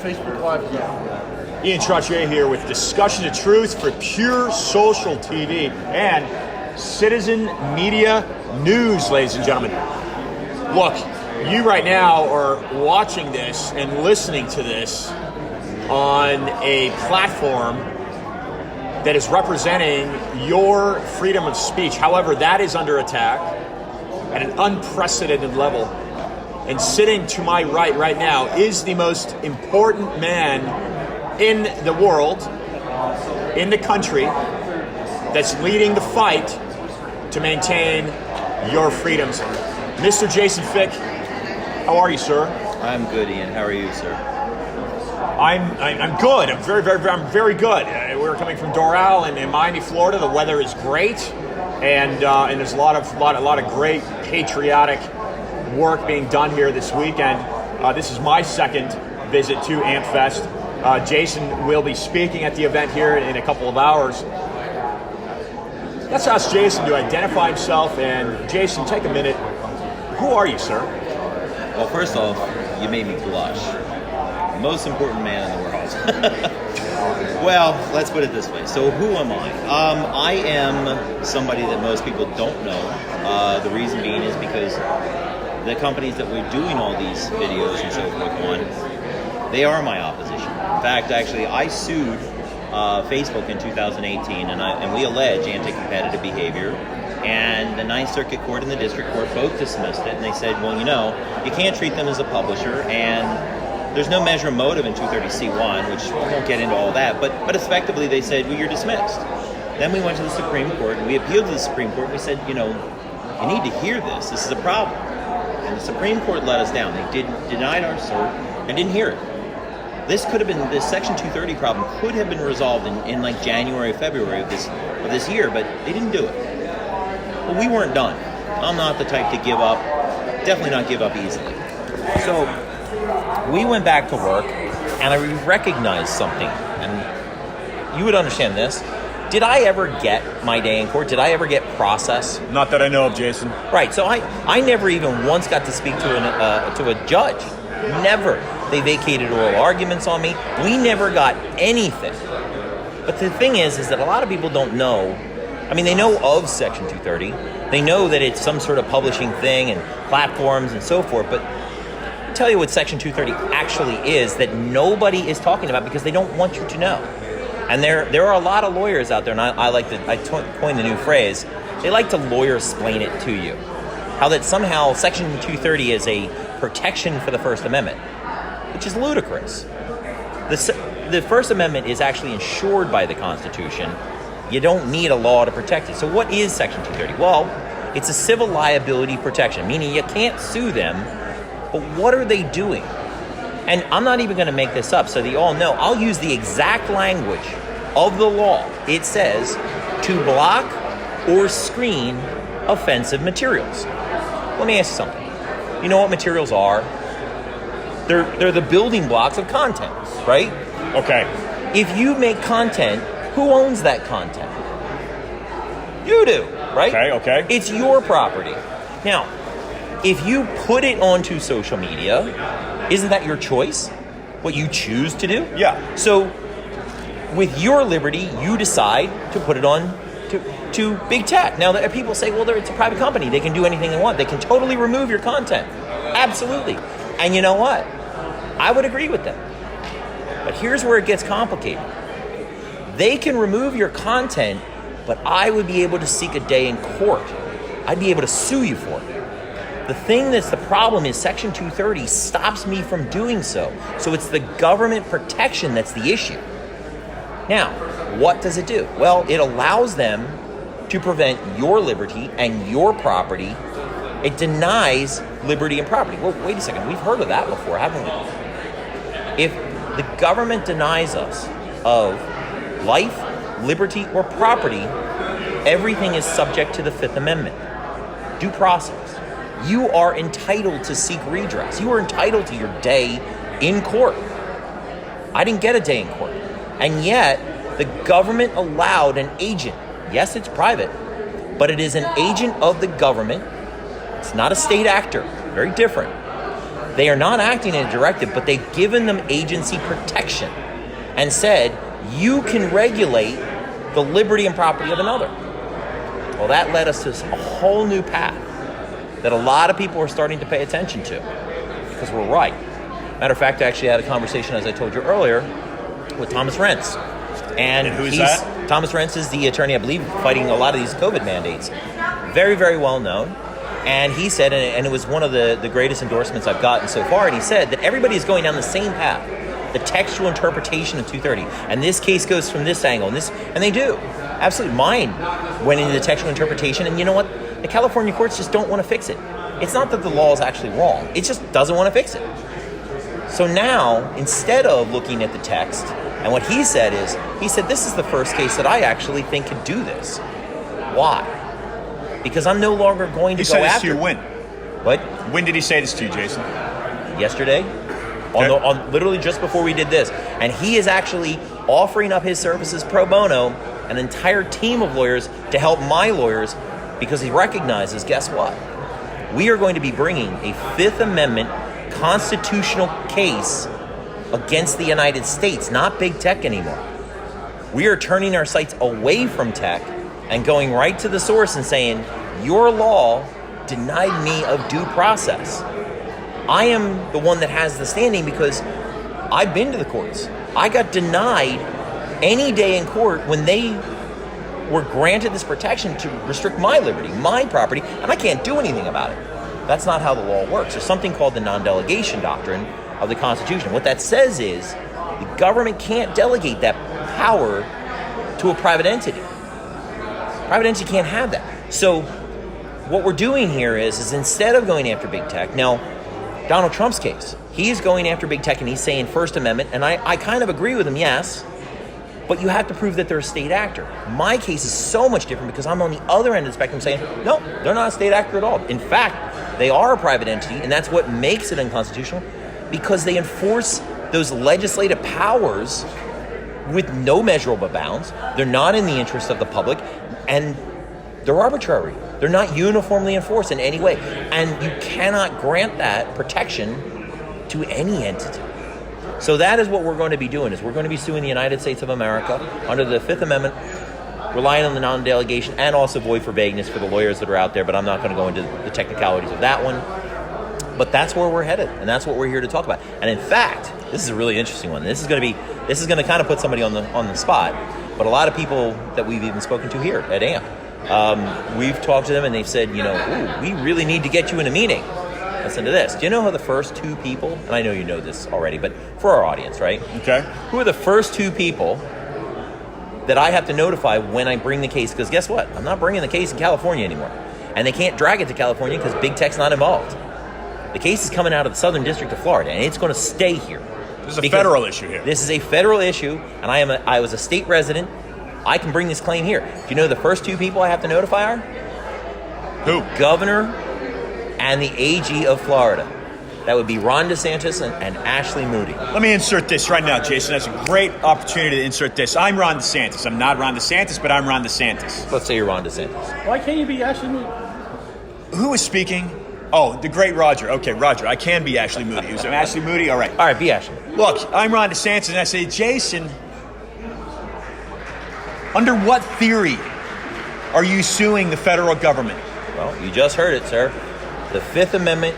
Facebook Live now. Ian Trottier here with Discussion of Truth for Pure Social TV and Citizen Media News, ladies and gentlemen. Look, you right now are watching this and listening to this on a platform that is representing your freedom of speech. However, that is under attack at an unprecedented level. And sitting to my right now is the most important man in the world, in the country, that's leading the fight to maintain your freedoms. Mr. Jason Fick, how are you, sir? I'm good, Ian. How are you, sir? I'm good. I'm very good. We're coming from Doral in Miami, Florida. The weather is great, and there's a lot of great patriotic work being done here this weekend. This is my second visit to AmpFest. Jason will be speaking at the event here in a couple of hours. Let's ask Jason to identify himself, and Jason, take a minute. Who are you, sir? Well, first off, you made me blush. Most important man in the world. Well, let's put it this way. So who am I? I am somebody that most people don't know. The reason being is because the companies that we're doing all these videos and so forth on, they are my opposition. In fact, actually, I sued Facebook in 2018, and we allege anti-competitive behavior. And the Ninth Circuit Court and the District Court both dismissed it, and they said, well, you can't treat them as a publisher, and there's no measure of motive in 230C1, which we won't get into all that, but effectively they said, well, you're dismissed. Then we went to the Supreme Court, and we appealed to the Supreme Court, and we said, you need to hear this. This is a problem. And the Supreme Court let us down. They denied our cert and didn't hear it. This Section 230 problem could have been resolved in like January, February of this year, but they didn't do it. Well, we weren't done. I'm not the type to give up, definitely not give up easily. So we went back to work, and I recognized something, and you would understand this. Did I ever get my day in court? Did I ever get process? Not that I know of, Jason. Right, so I never even once got to speak to a judge. Never. They vacated oral arguments on me. We never got anything. But the thing is that a lot of people don't know. I mean, they know of Section 230. They know that it's some sort of publishing thing and platforms and so forth, but I'll tell you what Section 230 actually is that nobody is talking about because they don't want you to know. And there are a lot of lawyers out there, and I coined the new phrase, they like to lawyer-splain it to you. How that somehow Section 230 is a protection for the First Amendment, which is ludicrous. The First Amendment is actually ensured by the Constitution. You don't need a law to protect it. So what is Section 230? Well, it's a civil liability protection, meaning you can't sue them, but what are they doing? And I'm not even going to make this up so that you all know. I'll use the exact language of the law. It says to block or screen offensive materials. Let me ask you something. You know what materials are? They're the building blocks of content, right? Okay. If you make content, who owns that content? You do, right? Okay. It's your property. Now, if you put it onto social media, isn't that your choice? What you choose to do? Yeah. So, with your liberty, you decide to put it on to big tech. Now, people say, well, it's a private company. They can do anything they want. They can totally remove your content. Absolutely. And you know what? I would agree with them. But here's where it gets complicated. They can remove your content, but I would be able to seek a day in court. I'd be able to sue you for it. The thing that's the problem is Section 230 stops me from doing so. So it's the government protection that's the issue. Now, what does it do? Well, it allows them to prevent your liberty and your property. It denies liberty and property. Well, wait a second. We've heard of that before, haven't we? If the government denies us of life, liberty, or property, everything is subject to the Fifth Amendment. Due process. You are entitled to seek redress. You are entitled to your day in court. I didn't get a day in court. And yet, the government allowed an agent, yes, it's private, but it is an agent of the government. It's not a state actor, very different. They are not acting in a directive, but they've given them agency protection and said, you can regulate the liberty and property of another. Well, that led us to a whole new path that a lot of people are starting to pay attention to, because we're right. Matter of fact, I actually had a conversation, as I told you earlier, with Thomas Rentz. And who's that? Thomas Rentz is the attorney, I believe, fighting a lot of these COVID mandates. Very, very well known. And he said, and it was one of the greatest endorsements I've gotten so far, and he said that everybody is going down the same path, the textual interpretation of 230. And this case goes from this angle, and they do. Absolutely. Mine went into the textual interpretation, and you know what? The California courts just don't want to fix it. It's not that the law is actually wrong. It just doesn't want to fix it. So now, instead of looking at the text, and what he said, this is the first case that I actually think could do this. Why? Because I'm no longer going to He go said this after... to you when? What? When did he say this to you, Jason? Yesterday? Okay. On literally just before we did this. And he is actually offering up his services pro bono, an entire team of lawyers to help my lawyers, because he recognizes, guess what? We are going to be bringing a Fifth Amendment constitutional case against the United States, not big tech anymore. We are turning our sights away from tech and going right to the source and saying, your law denied me of due process. I am the one that has the standing because I've been to the courts. I got denied any day in court when they were granted this protection to restrict my liberty, my property, and I can't do anything about it. That's not how the law works. There's something called the non-delegation doctrine of the Constitution. What that says is the government can't delegate that power to a private entity. Private entity can't have that. So what we're doing here is instead of going after big tech, now Donald Trump's case, he's going after big tech and he's saying First Amendment, and I kind of agree with him, yes, but you have to prove that they're a state actor. My case is so much different because I'm on the other end of the spectrum saying, no, they're not a state actor at all. In fact, they are a private entity, and that's what makes it unconstitutional, because they enforce those legislative powers with no measurable bounds. They're not in the interest of the public, and they're arbitrary. They're not uniformly enforced in any way. And you cannot grant that protection to any entity. So that is what we're going to be doing, is we're going to be suing the United States of America under the Fifth Amendment, relying on the non-delegation, and also void for vagueness for the lawyers that are out there, but I'm not going to go into the technicalities of that one. But that's where we're headed, and that's what we're here to talk about. And in fact, this is a really interesting one. This is going to kind of put somebody on the spot, but a lot of people that we've even spoken to here at AMP, we've talked to them and they've said, we really need to get you in a meeting. Listen to this. Do you know who the first two people, and I know you know this already, but for our audience, right? Okay. Who are the first two people that I have to notify when I bring the case? Because guess what? I'm not bringing the case in California anymore. And they can't drag it to California because big tech's not involved. The case is coming out of the Southern District of Florida, and it's going to stay here. This is a federal issue here. This is a federal issue, and I was a state resident. I can bring this claim here. Do you know the first two people I have to notify are? Who? Governor and the AG of Florida. That would be Ron DeSantis and Ashley Moody. Let me insert this right now, Jason. That's a great opportunity to insert this. I'm Ron DeSantis. I'm not Ron DeSantis, but I'm Ron DeSantis. Let's say you're Ron DeSantis. Why can't you be Ashley Moody? Who is speaking? Oh, the great Roger. Okay, Roger. I can be Ashley Moody. I'm Ashley Moody? All right. All right, be Ashley. Look, I'm Ron DeSantis, and I say, Jason, under what theory are you suing the federal government? Well, you just heard it, sir. The Fifth Amendment,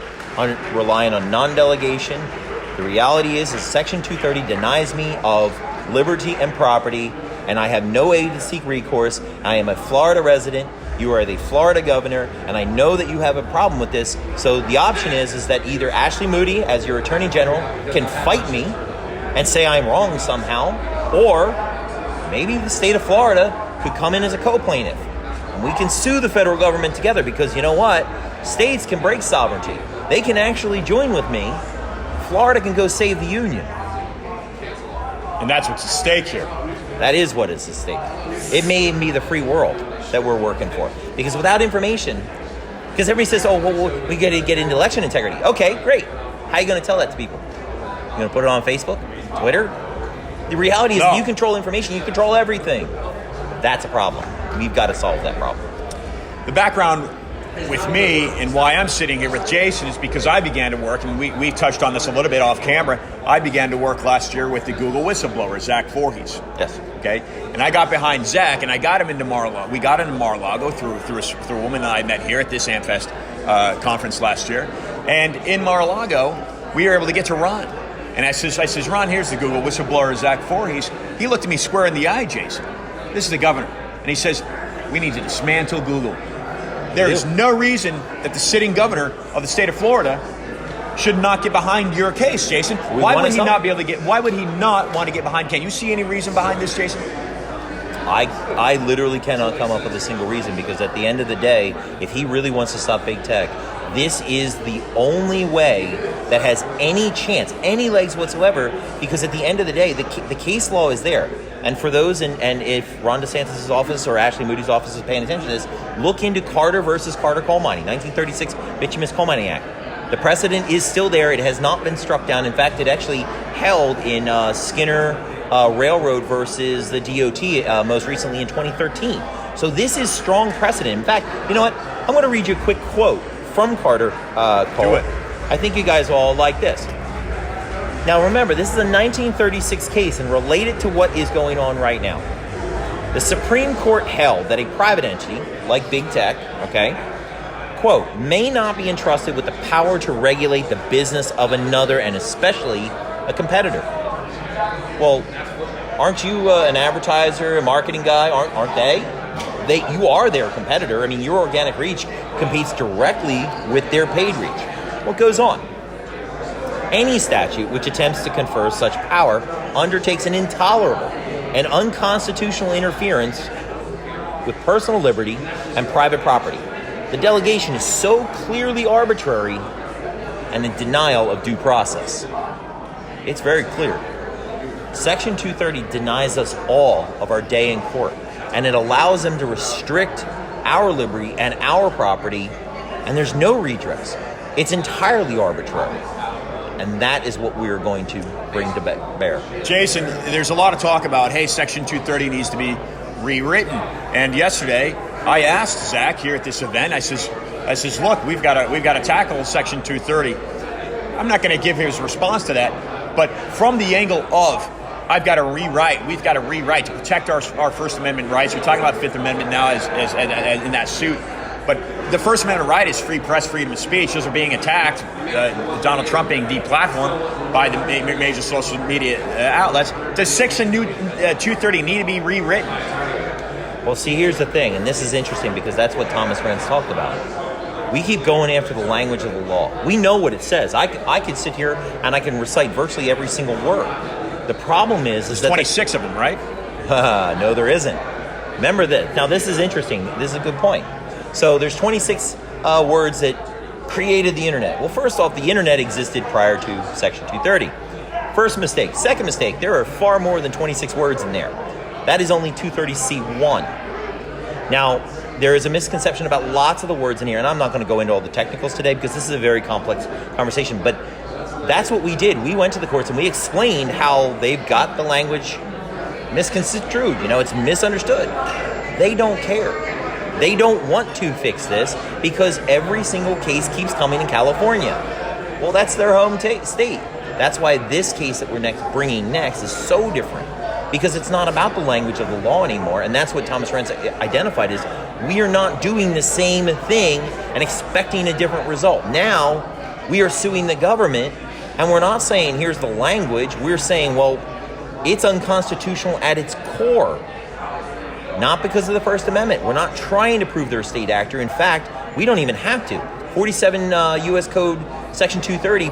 relying on non-delegation. The reality is Section 230 denies me of liberty and property, and I have no aid to seek recourse. I am a Florida resident. You are the Florida governor, and I know that you have a problem with this. So the option is that either Ashley Moody, as your attorney general, can fight me and say I'm wrong somehow, or maybe the state of Florida could come in as a co-plaintiff. And we can sue the federal government together, because you know what? States can break sovereignty. They can actually join with me. Florida can go save the union. And that's what's at stake here. That is what is at stake. It may even be the free world that we're working for. Because without information, because everybody says, oh, well, we got to get into election integrity. Okay, great. How are you going to tell that to people? You're going to put it on Facebook, Twitter? The reality is if you control information, you control everything. That's a problem. We've got to solve that problem. The background with me and why I'm sitting here with Jason is because I began to work, and we touched on this a little bit off camera. I began to work last year with the Google whistleblower, Zach Voorhees. Yes. Okay, and I got behind Zach, and I got him into Mar-a-Lago. We got into Mar-a-Lago through a woman that I met here at this AmFest conference last year, and in Mar-a-Lago, we were able to get to Ron. And I says, Ron, here's the Google whistleblower, Zach Voorhees. He looked at me square in the eye, Jason. This is the governor, and he says, we need to dismantle Google. There is no reason that the sitting governor of the state of Florida should not get behind your case, Jason. Why would he not be able to get? Why would he not want to get behind? Can you see any reason behind this, Jason? I literally cannot come up with a single reason, because at the end of the day, if he really wants to stop big tech, this is the only way that has any chance, any legs whatsoever, because at the end of the day, the case law is there. And for those, and if Ron DeSantis' office or Ashley Moody's office is paying attention to this, look into Carter versus Carter Coal Mining, 1936 Bituminous Coal Mining Act. The precedent is still there. It has not been struck down. In fact, it actually held in Skinner Railroad versus the DOT most recently in 2013. So this is strong precedent. In fact, you know what? I'm going to read you a quick quote from Carter Cole. Do it. I think you guys will all like this. Now remember, this is a 1936 case, and related to what is going on right now. The Supreme Court held that a private entity, like Big Tech, okay, quote, may not be entrusted with the power to regulate the business of another, and especially a competitor. Well, aren't you an advertiser, a marketing guy? Aren't they? You are their competitor. I mean, your organic reach competes directly with their paid reach. What goes on? Any statute which attempts to confer such power undertakes an intolerable and unconstitutional interference with personal liberty and private property. The delegation is so clearly arbitrary and a denial of due process. It's very clear. Section 230 denies us all of our day in court, and it allows them to restrict our liberty and our property, and there's no redress. It's entirely arbitrary. And that is what we are going to bring to bear. Jason, there's a lot of talk about, hey, Section 230 needs to be rewritten. And yesterday, I asked Zach here at this event, I says, look, we've got to tackle Section 230. I'm not going to give his response to that, but from the angle of, we've got to rewrite to protect our First Amendment rights. We're talking about Fifth Amendment now as in that suit. But the First Amendment right is free press, freedom of speech. Those are being attacked. Donald Trump being deplatformed by the major social media outlets. Does 6 and 230 need to be rewritten? Well, see, here's the thing, and this is interesting because that's what Thomas Renz talked about. We keep going after the language of the law. We know what it says. I could sit here and I can recite virtually every single word. The problem is that 26 of them, right? No, there isn't. Remember that. Now, this is interesting. This is a good point. So there's 26 words that created the internet. Well, first off, the internet existed prior to Section 230. First mistake. Second mistake, there are far more than 26 words in there. That is only 230C1. Now, there is a misconception about lots of the words in here, and I'm not going to go into all the technicals today because this is a very complex conversation, but that's what we did. We went to the courts and we explained how they've got the language misconstrued. It's misunderstood. They don't care. They don't want to fix this because every single case keeps coming in California. Well, that's their home state. That's why this case that we're bringing next is so different, because it's not about the language of the law anymore. And that's what Thomas Renz identified is we are not doing the same thing and expecting a different result. Now we are suing the government, and we're not saying here's the language. We're saying, well, it's unconstitutional at its core. Not because of the First Amendment. We're not trying to prove they're a state actor. In fact, we don't even have to. 47 U.S. Code Section 230,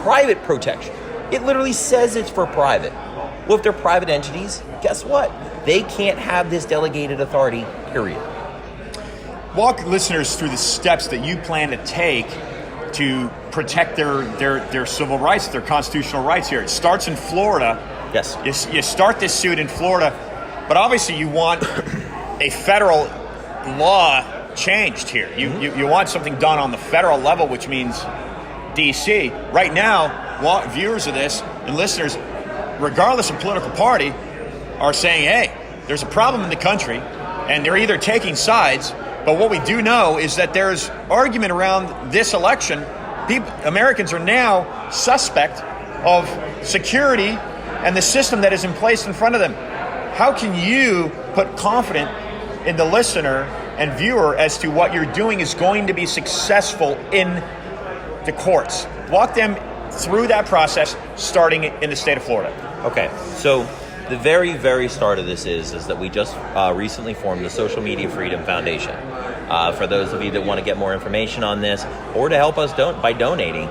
private protection. It literally says it's for private. Well, if they're private entities, guess what? They can't have this delegated authority, period. Walk listeners through the steps that you plan to take to protect their civil rights, their constitutional rights here. It starts in Florida. Yes. You start this suit in Florida, but obviously you want a federal law changed here. You want something done on the federal level, which means D.C. Right now, viewers of this and listeners, regardless of political party, are saying, hey, there's a problem in the country. and they're either taking sides, but what we do know is that there's argument around this election. Americans are now suspect of security and the system that is in place in front of them. How can you put confidence in the listener and viewer as to what you're doing is going to be successful in the courts? Walk them through that process, starting in the state of Florida. Okay, so the very, very start of this is that we just recently formed the Social Media Freedom Foundation. For those of you that want to get more information on this or to help us by donating,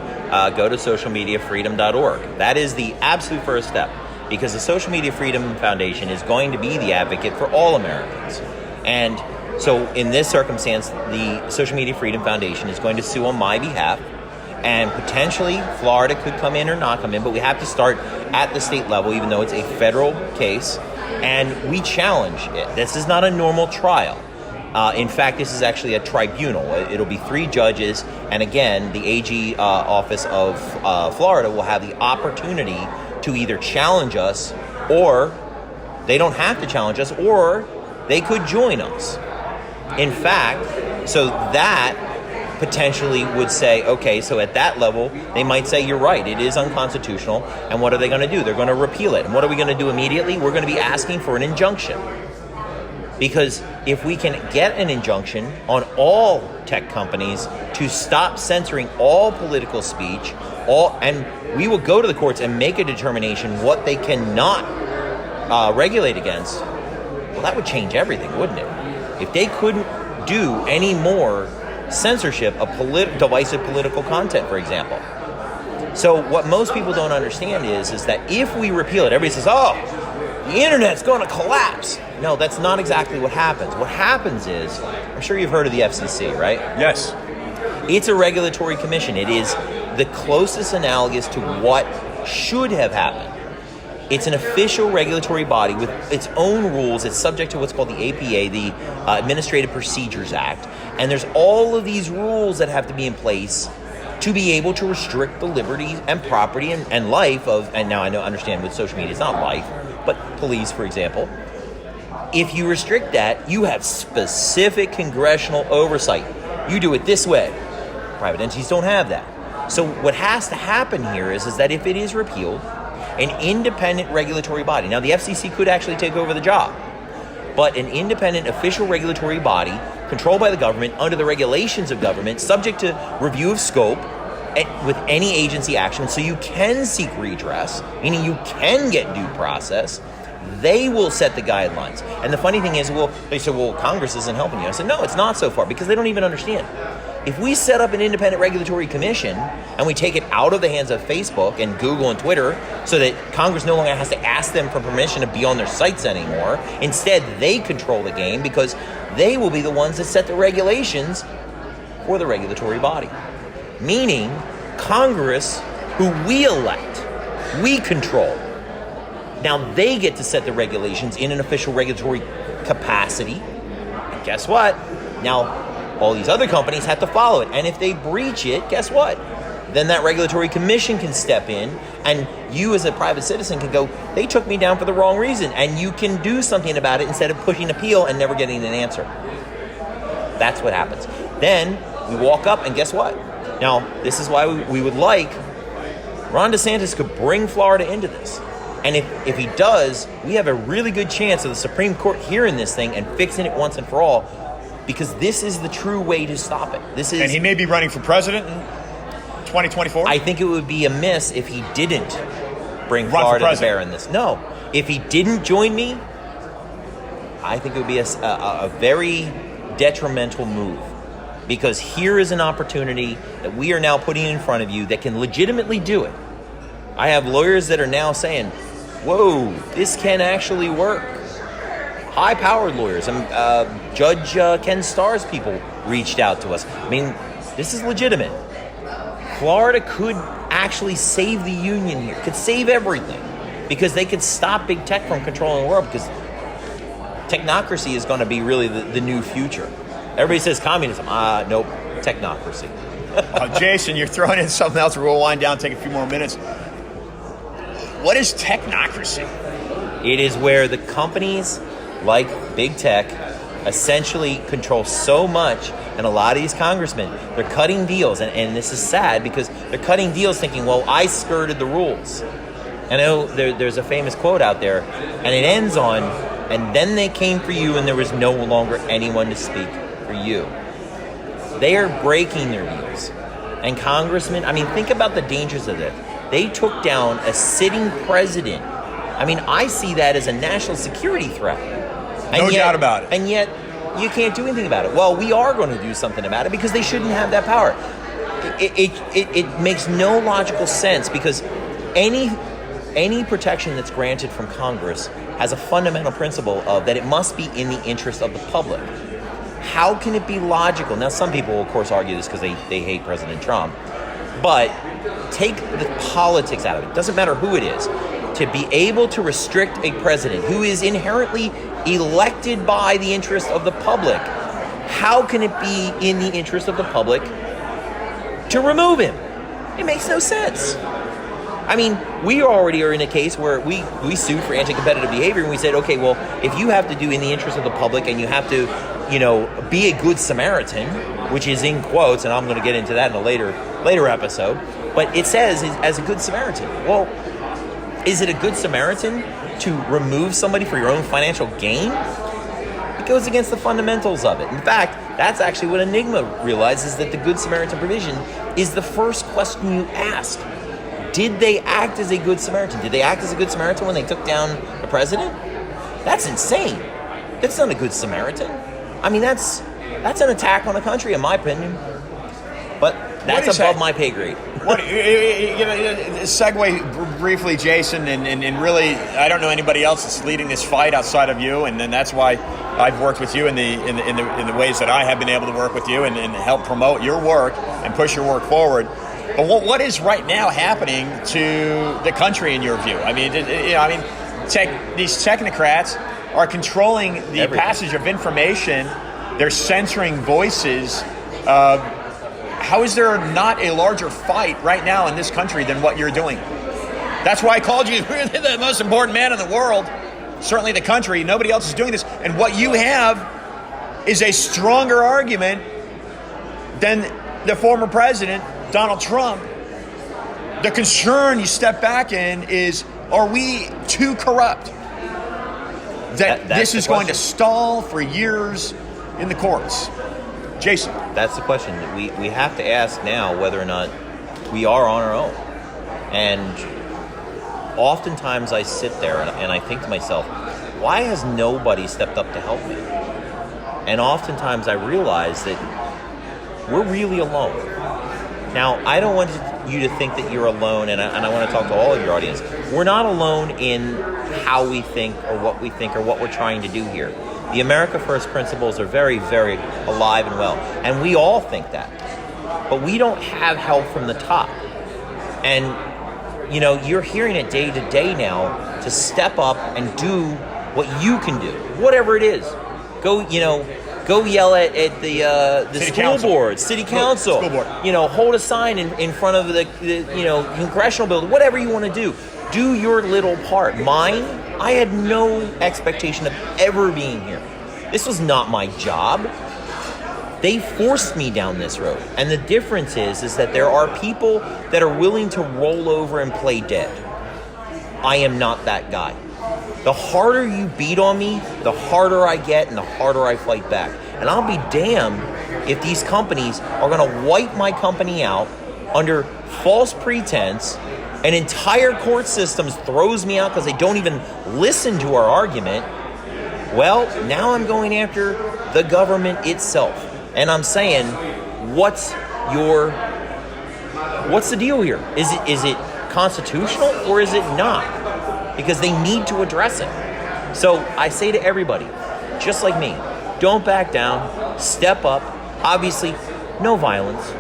go to socialmediafreedom.org. That is the absolute first step, because the Social Media Freedom Foundation is going to be the advocate for all Americans. And so in this circumstance, the Social Media Freedom Foundation is going to sue on my behalf, and potentially Florida could come in or not come in, but we have to start at the state level, even though it's a federal case, and we challenge it. This is not a normal trial. In fact, this is actually a tribunal. It'll be 3 judges, and again, the AG office of Florida will have the opportunity to either challenge us, or they don't have to challenge us, or they could join us. In fact, so that potentially would say, okay, so at that level, they might say, you're right, it is unconstitutional, and what are they going to do? They're going to repeal it. And what are we going to do immediately? We're going to be asking for an injunction. Because if we can get an injunction on all tech companies to stop censoring all political speech, and we will go to the courts and make a determination what they cannot regulate against, well, that would change everything, wouldn't it? If they couldn't do any more censorship of divisive political content, for example. So what most people don't understand is that if we repeal it, everybody says, oh, the internet's going to collapse. No, that's not exactly what happens. What happens is, I'm sure you've heard of the FCC, right? Yes. It's a regulatory commission. It is the closest analogous to what should have happened. It's an official regulatory body with its own rules. It's subject to what's called the APA, the Administrative Procedures Act. And there's all of these rules that have to be in place to be able to restrict the liberty and property and life of, and now I understand with social media it's not life, but police, for example. If you restrict that, you have specific congressional oversight. You do it this way. Private entities don't have that. So what has to happen here is that if it is repealed, an independent regulatory body, now the FCC could actually take over the job, but an independent official regulatory body controlled by the government under the regulations of government, subject to review of scope with any agency action, so you can seek redress, meaning you can get due process. They will set the guidelines. And the funny thing is, they say, well, Congress isn't helping you. I said, no, it's not so far, because they don't even understand. If we set up an independent regulatory commission and we take it out of the hands of Facebook and Google and Twitter so that Congress no longer has to ask them for permission to be on their sites anymore, instead they control the game because they will be the ones that set the regulations for the regulatory body. Meaning, Congress, who we elect, we control. Now they get to set the regulations in an official regulatory capacity. And guess what? Now, all these other companies have to follow it. And if they breach it, guess what? Then that regulatory commission can step in, and you as a private citizen can go, they took me down for the wrong reason, and you can do something about it instead of pushing appeal and never getting an answer. That's what happens. Then we walk up, and guess what? Now, this is why we would like Ron DeSantis could bring Florida into this. And if he does, we have a really good chance of the Supreme Court hearing this thing and fixing it once and for all, because this is the true way to stop it. And he may be running for president in 2024? I think it would be amiss if he didn't bring Florida to bear in this. No. If he didn't join me, I think it would be a very detrimental move. Because here is an opportunity that we are now putting in front of you that can legitimately do it. I have lawyers that are now saying, whoa, this can actually work. High-powered lawyers. Judge Ken Starr's people reached out to us. I mean, this is legitimate. Florida could actually save the union here, could save everything, because they could stop big tech from controlling the world, because technocracy is going to be really the new future. Everybody says communism. Nope, technocracy. Jason, you're throwing in something else. We'll wind down, take a few more minutes. What is technocracy? It is where the companies like big tech essentially control so much, and a lot of these congressmen, they're cutting deals, and this is sad because they're cutting deals thinking, well, I skirted the rules. I know there's a famous quote out there, and it ends on, and then they came for you and there was no longer anyone to speak for you. They are breaking their deals. And congressmen, I mean, think about the dangers of this. They took down a sitting president. I mean, I see that as a national security threat. No doubt about it. And yet, you can't do anything about it. Well, we are going to do something about it because they shouldn't have that power. It makes no logical sense because any protection that's granted from Congress has a fundamental principle of that it must be in the interest of the public. How can it be logical? Now, some people will, of course, argue this because they hate President Trump. But take the politics out of it. It doesn't matter who it is. To be able to restrict a president who is inherently elected by the interest of the public, how can it be in the interest of the public to remove him? It makes no sense. I mean, we already are in a case where we sued for anti-competitive behavior, and we said, okay, well, if you have to do in the interest of the public and you have to, be a good Samaritan, which is in quotes, and I'm going to get into that in a later episode, but it says as a good Samaritan. Well, is it a good Samaritan to remove somebody for your own financial gain? It goes against the fundamentals of it. In fact, that's actually what Enigma realizes, that the Good Samaritan provision is the first question you ask. Did they act as a good Samaritan? Did they act as a good Samaritan when they took down the president? That's insane. That's not a good Samaritan. I mean, that's an attack on the country, in my opinion. But that's above my pay grade. Segue briefly, Jason, and really, I don't know anybody else that's leading this fight outside of you, and that's why I've worked with you in the ways that I have been able to work with you and help promote your work and push your work forward. But what is right now happening to the country in your view? I mean, these technocrats are controlling the everything. Passage of information. They're censoring voices. How is there not a larger fight right now in this country than what you're doing? That's why I called you the most important man in the world. Certainly the country. Nobody else is doing this. And what you have is a stronger argument than the former president, Donald Trump. The concern you step back in is, are we too corrupt? That this is going to stall for years in the courts. Jason. That's the question. We have to ask now whether or not we are on our own. And oftentimes I sit there and I think to myself, why has nobody stepped up to help me? And oftentimes I realize that we're really alone. Now, I don't want you to think that you're alone, and I want to talk to all of your audience. We're not alone in how we think or what we're trying to do here. The America First principles are very, very alive and well, and we all think that. But we don't have help from the top. And, you're hearing it day to day now to step up and do what you can do, whatever it is. Go yell at the school board, city council. School board. Hold a sign in front of the congressional building. Whatever you want to do, do your little part. Mine, I had no expectation of ever being here. This was not my job. They forced me down this road, and the difference is that there are people that are willing to roll over and play dead. I am not that guy. The harder you beat on me, the harder I get and the harder I fight back. And I'll be damned if these companies are going to wipe my company out under false pretense. An entire court system throws me out because they don't even listen to our argument. Well, now I'm going after the government itself. And I'm saying, what's the deal here? Is it constitutional or is it not? Because they need to address it. So I say to everybody, just like me, don't back down, step up. Obviously, no violence.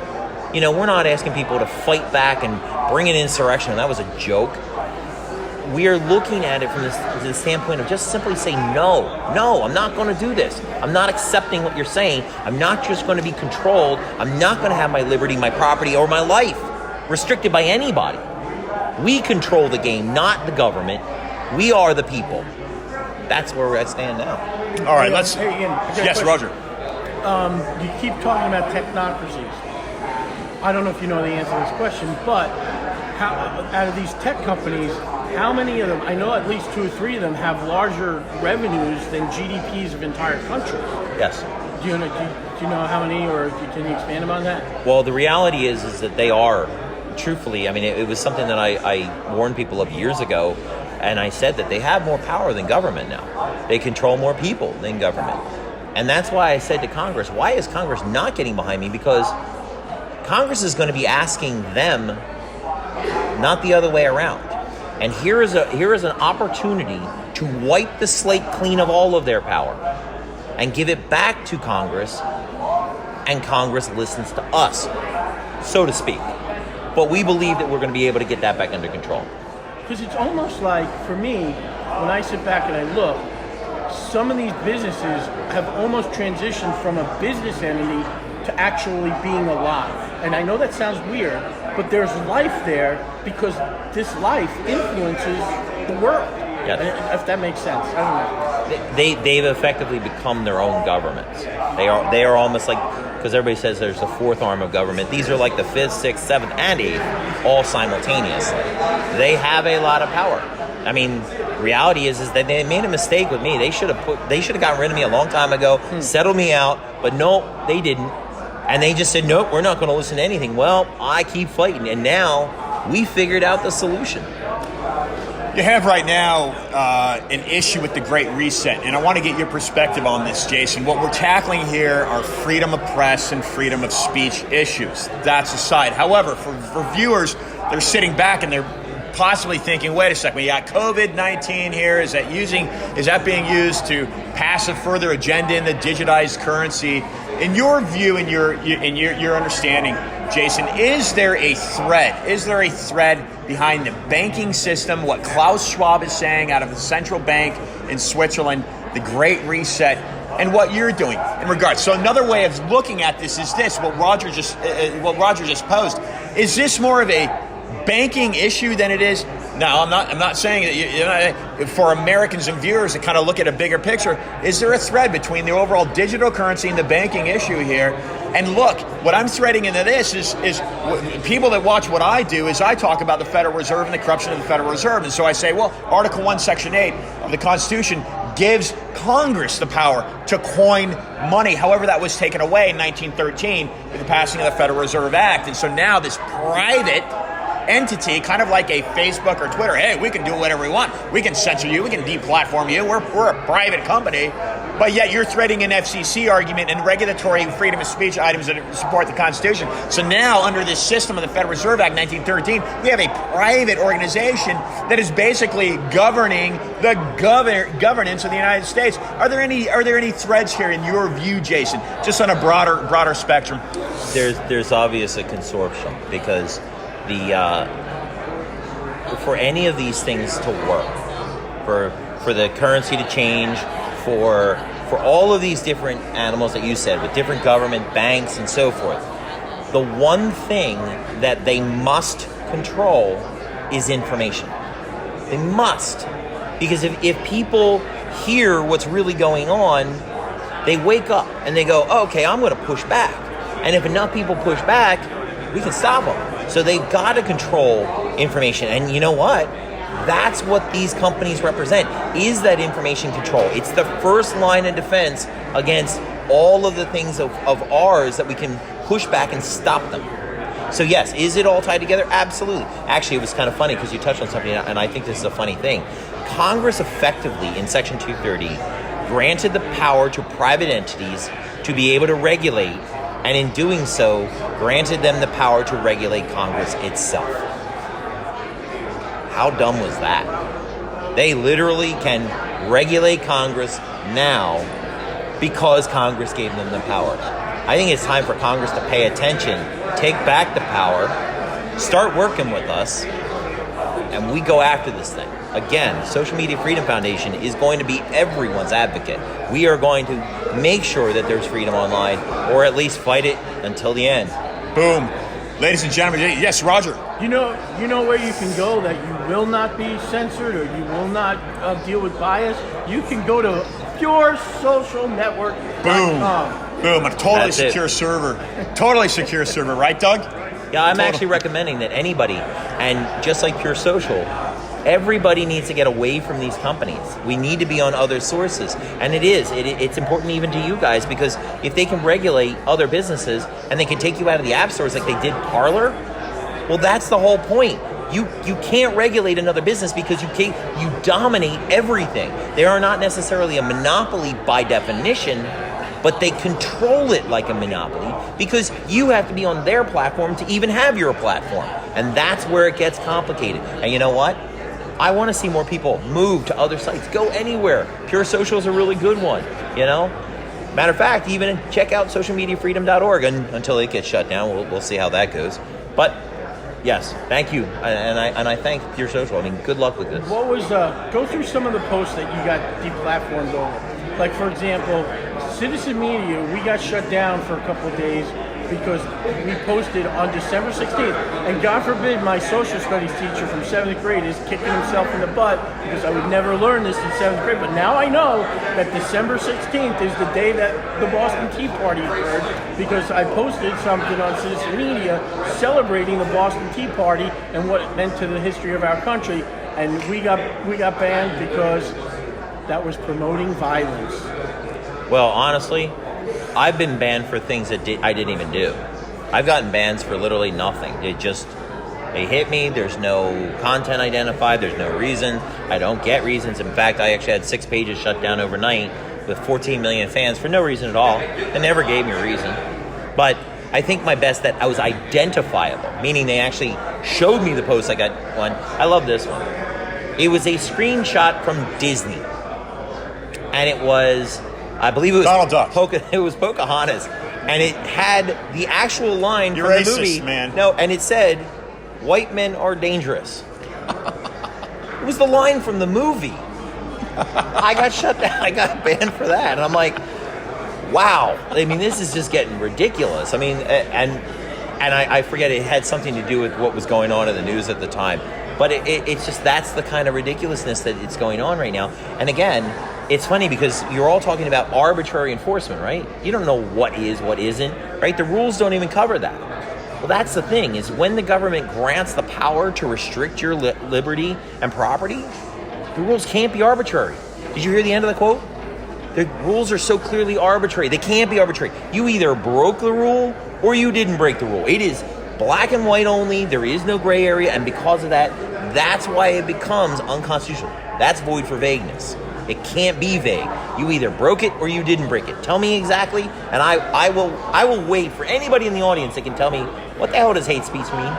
We're not asking people to fight back and bring an insurrection. That was a joke. We are looking at it from the standpoint of just simply say, no, I'm not going to do this. I'm not accepting what you're saying. I'm not just going to be controlled. I'm not going to have my liberty, my property, or my life restricted by anybody. We control the game, not the government. We are the people. That's where I stand now. All right, let's. Hey, Ian, I got a Yes, question. Roger. You keep talking about technocracies. I don't know if you know the answer to this question, but out of these tech companies, how many of them, I know at least 2 or 3 of them, have larger revenues than GDPs of entire countries? Yes. Do you know how many, or can you expand upon that? Well, the reality is that they are, truthfully, I mean, it was something that I warned people of years ago, and I said that they have more power than government now. They control more people than government. And that's why I said to Congress, why is Congress not getting behind me? Because Congress is going to be asking them, not the other way around. And here is an opportunity to wipe the slate clean of all of their power and give it back to Congress, and Congress listens to us, so to speak. But we believe that we're going to be able to get that back under control. Because it's almost like, for me, when I sit back and I look, some of these businesses have almost transitioned from a business entity to actually being alive. And I know that sounds weird, but there's life there because this life influences the world. Yes. If that makes sense. I don't know. They've effectively become their own governments. They are almost like, because everybody says there's a fourth arm of government. These are like the 5th, 6th, 7th, and 8th, all simultaneously. They have a lot of power. I mean, reality is that they made a mistake with me. They should have gotten rid of me a long time ago, settled me out, but no, they didn't. And they just said, nope, we're not going to listen to anything. Well, I keep fighting, and now we figured out the solution. You have right now an issue with the Great Reset, and I want to get your perspective on this, Jason. What we're tackling here are freedom of press and freedom of speech issues. That's aside. However, for viewers, they're sitting back and they're possibly thinking, wait a second, we got COVID-19 here. Is that being used to pass a further agenda in the digitized currency? In your view, in your understanding, Jason, is there a thread? Is there a thread behind the banking system, what Klaus Schwab is saying out of the central bank in Switzerland, the Great Reset, and what you're doing in regards? So another way of looking at this is this: what Roger just posed. Is this more of a banking issue than it is? Now, I'm not saying that for Americans and viewers to kind of look at a bigger picture, is there a thread between the overall digital currency and the banking issue here? And look, what I'm threading into this is people that watch what I do is I talk about the Federal Reserve and the corruption of the Federal Reserve. And so I say, well, Article 1, Section 8 of the Constitution gives Congress the power to coin money. However, that was taken away in 1913 with the passing of the Federal Reserve Act. And so now this private entity, kind of like a Facebook or Twitter, hey, we can do whatever we want. We can censor you. We can deplatform you. We're a private company. But yet you're threading an FCC argument and regulatory freedom of speech items that support the Constitution. So now, under this system of the Federal Reserve Act 1913, we have a private organization that is basically governing the governance of the United States. Are there any threads here in your view, Jason, just on a broader spectrum? There's obvious a consortium, because for any of these things to work, for the currency to change, for all of these different animals that you said, with different government, banks, and so forth, the one thing that they must control is information. They must. Because if people hear what's really going on, they wake up and they go, oh, okay, I'm going to push back. And if enough people push back, we can stop them. So they've got to control information. And you know what? That's what these companies represent, is that information control. It's the first line of defense against all of the things of ours that we can push back and stop them. So yes, is it all tied together? Absolutely. Actually, it was kind of funny because you touched on something, and I think this is a funny thing. Congress effectively, in Section 230, granted the power to private entities to be able to regulate, and in doing so, granted them the power to regulate Congress itself. How dumb was that? They literally can regulate Congress now because Congress gave them the power. I think it's time for Congress to pay attention, take back the power, start working with us, and we go after this thing. Again, Social Media Freedom Foundation is going to be everyone's advocate. We are going to make sure that there's freedom online, or at least fight it until the end. Boom. Ladies and gentlemen, yes, Roger. You know where you can go that you will not be censored or you will not deal with bias? You can go to puresocialnetwork.com. Boom, a totally That's it. secure server. Totally secure server, right, Doug? Yeah, I'm actually recommending that anybody, and just like Pure Social, everybody needs to get away from these companies. We need to be on other sources. And it's important even to you guys, because if they can regulate other businesses and they can take you out of the app stores like they did Parler, well, that's the whole point. You can't regulate another business because you dominate everything. They are not necessarily a monopoly by definition, but they control it like a monopoly because you have to be on their platform to even have your platform. And that's where it gets complicated. And you know what? I want to see more people move to other sites. Go anywhere. Pure Social is a really good one, you know? Matter of fact, even check out socialmediafreedom.org until it gets shut down. We'll see how that goes. But yes, thank you. And I thank Pure Social. I mean, good luck with this. What was, go through some of the posts that you got deplatformed over. Like, for example, Citizen Media, we got shut down for a couple of days because we posted on December 16th. And God forbid my social studies teacher from 7th grade is kicking himself in the butt because I would never learn this in 7th grade. But now I know that December 16th is the day that the Boston Tea Party occurred because I posted something on Citizen Media celebrating the Boston Tea Party and what it meant to the history of our country. And we got banned because that was promoting violence. Well, honestly, I've been banned for things that I didn't even do. I've gotten bans for literally nothing. They hit me. There's no content identified. There's no reason. I don't get reasons. In fact, I actually had 6 pages shut down overnight with 14 million fans for no reason at all. They never gave me a reason. But I think my best that I was identifiable, meaning they actually showed me the post. I got one. I love this one. It was a screenshot from Disney. And it was, I believe it was Donald Duck. It was Pocahontas, and it had the actual line You're from the racist, movie. man. No, and it said, "White men are dangerous." It was the line from the movie. I got shut down. I got banned for that, and I'm like, wow. I mean, this is just getting ridiculous. I mean, and I forget it had something to do with what was going on in the news at the time. But it's just, that's the kind of ridiculousness that it's going on right now. And again, it's funny because you're all talking about arbitrary enforcement, right? You don't know what is, what isn't, right? The rules don't even cover that. Well, that's the thing, is when the government grants the power to restrict your liberty and property, the rules can't be arbitrary. Did you hear the end of the quote? The rules are so clearly arbitrary. They can't be arbitrary. You either broke the rule or you didn't break the rule. It is black and white only. There is no gray area. And because of that, that's why it becomes unconstitutional. That's void for vagueness. It can't be vague. You either broke it or you didn't break it. Tell me exactly, and I will wait for anybody in the audience that can tell me, what the hell does hate speech mean?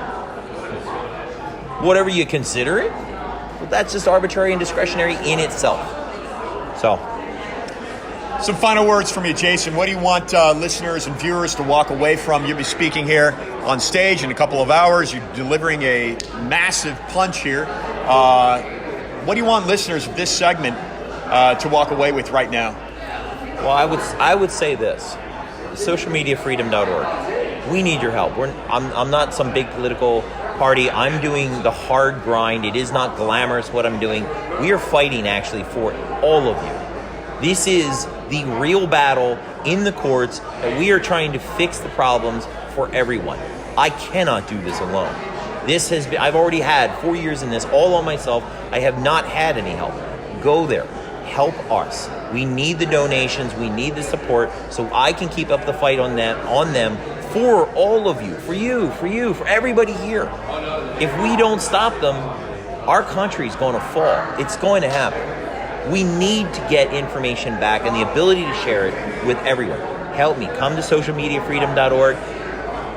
Whatever you consider it, well, that's just arbitrary and discretionary in itself. So, some final words from you, Jason. What do you want listeners and viewers to walk away from? You'll be speaking here on stage in a couple of hours. You're delivering a massive punch here. What do you want listeners of this segment to walk away with right now? Well, I would say this: socialmediafreedom.org. We need your help. I'm not some big political party. I'm doing the hard grind. It is not glamorous what I'm doing. We are fighting actually for all of you. This is the real battle in the courts that we are trying to fix the problems for everyone. I cannot do this alone. I've already had 4 years in this all on myself. I have not had any help. Go there. Help us. We need the donations. We need the support so I can keep up the fight on them for all of you, for everybody here. If we don't stop them, our country's going to fall. It's going to happen. We need to get information back and the ability to share it with everyone. Help me. Come to socialmediafreedom.org.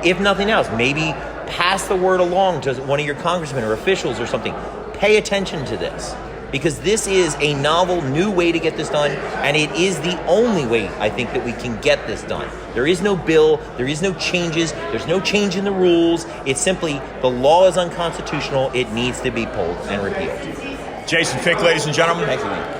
If nothing else, maybe pass the word along to one of your congressmen or officials or something. Pay attention to this, because this is a novel, new way to get this done, and it is the only way, I think, that we can get this done. There is no bill, there is no changes, there's no change in the rules. It's simply, the law is unconstitutional, it needs to be pulled and repealed. Jason Fick, ladies and gentlemen. Thank you, man.